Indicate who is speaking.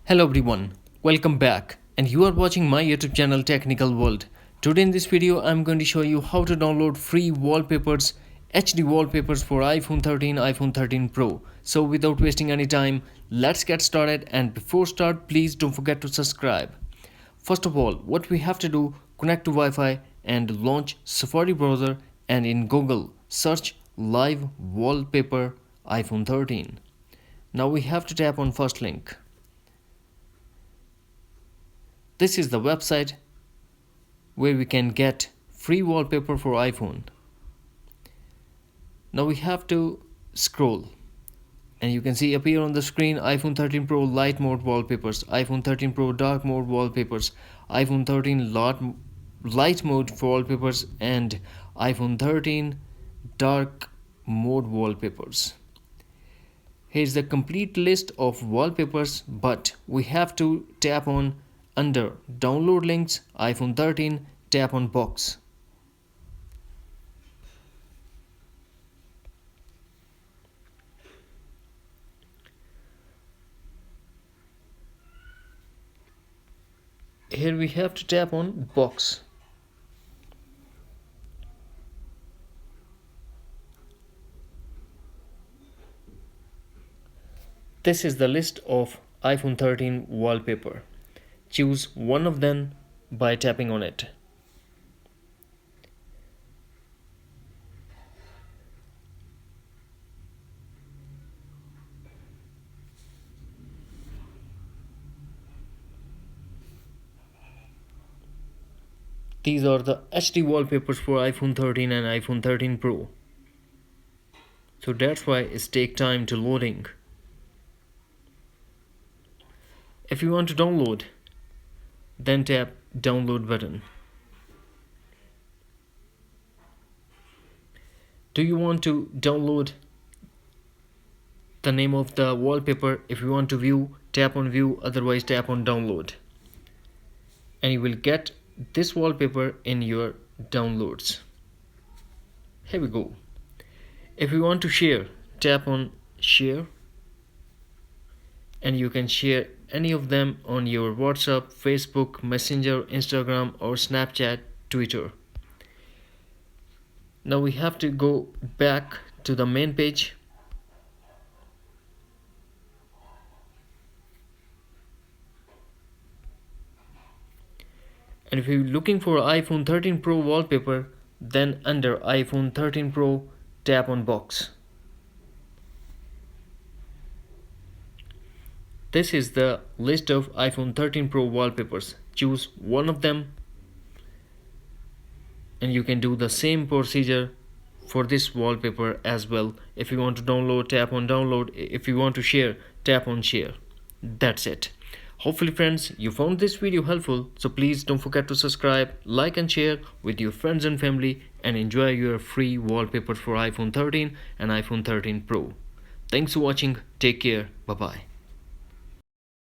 Speaker 1: Hello everyone, welcome back and you are watching my YouTube channel Technical World. Today in this video I'm going to show you how to download free wallpapers, HD wallpapers for iPhone 13, iPhone 13 Pro. So without wasting any time, let's get started, and before start please don't forget to subscribe. First of all, what we have to do, connect to Wi-Fi and launch Safari browser, and in Google search live wallpaper iPhone 13. Now we have to tap on first link. This is the website where we can get free wallpaper for iPhone. Now we have to scroll and you can see appear on the screen iPhone 13 Pro light mode wallpapers, iPhone 13 Pro dark mode wallpapers, iPhone 13 light mode wallpapers, and iPhone 13 dark mode wallpapers. Here's the complete list of wallpapers, but we have to tap on under download links, iPhone 13, tap on box. Here we have to tap on box. This is the list of iPhone 13 wallpaper. Choose one of them by tapping on it. These are the HD wallpapers for iPhone 13 and iPhone 13 Pro. So that's why it's take time to loading. If you want to download, then tap download button. Do you want to download the name of the wallpaper? If you want to view, tap on view, otherwise tap on download. And you will get this wallpaper in your downloads. Here we go. If you want to share, tap on share. And you can share any of them on your WhatsApp, Facebook, Messenger, Instagram, or Snapchat, Twitter. Now we have to go back to the main page. And if you're looking for iPhone 13 Pro wallpaper, then under iPhone 13 Pro, tap on box. This is the list of iPhone 13 Pro wallpapers. Choose one of them and you can do the same procedure for this wallpaper as well. If you want to download, tap on download. If you want to share, tap on share. That's it. Hopefully friends, you found this video helpful, so please don't forget to subscribe, like and share with your friends and family, and enjoy your free wallpapers for iPhone 13 and iPhone 13 Pro. Thanks for watching. Take care. Bye bye.